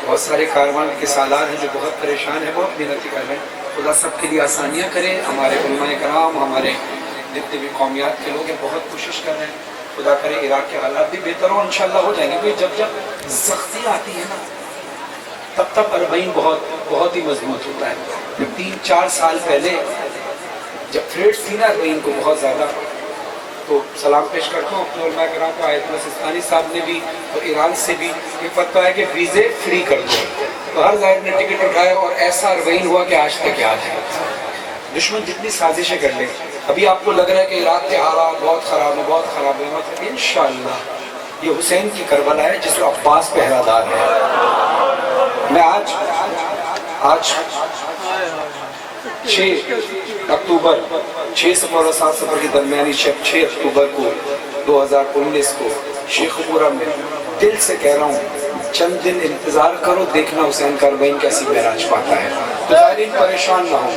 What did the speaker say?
بہت سارے کاروان کے سالار ہیں جو بہت پریشان ہیں، بہت محنت کر رہے ہیں. خدا سب کے لیے آسانیاں کرے. ہمارے علماء کرام، ہمارے جتنے بھی قومیات کے لوگ ہیں بہت کوشش کر رہے ہیں. خدا کرے عراق کے حالات بھی بہتر ہوں، انشاءاللہ ہو جائیں گے. کیونکہ جب سختی آتی ہے نا تب اربعین بہت ہی مضبوط ہوتا ہے. جب 3-4 سال پہلے جب تھریٹس تھی نا اربعین کو بہت زیادہ، تو سلام پیش کرتا ہوں اپنے علماء کرام کو. آیت اللہ سستانی صاحب نے بھی اور ایران سے بھی یہ فتویٰ ہے کہ ویزے فری کر دو. تو ہر زائر نے ٹکٹ اٹھایا اور ایسا اربعین ہوا کہ آج تک یاد ہے. دشمن جتنی سازشیں کر لے، ابھی آپ کو لگ رہا ہے کہ عراق کے حالات بہت خراب ہے، مطلب انشاءاللہ یہ حسین کی کربلا ہے جس میں عباس پہرہ دار ہے. میں آج 6 اکتوبر 6 سفر اور 7 سفر کی درمیانی شب 6 اکتوبر کو 2019 کو شیخ پورہ میں دل سے کہہ رہا ہوں چند دن انتظار کرو، دیکھنا حسین کا اربعین کیسی معراج پاتا ہے. تو پریشان نہ ہو.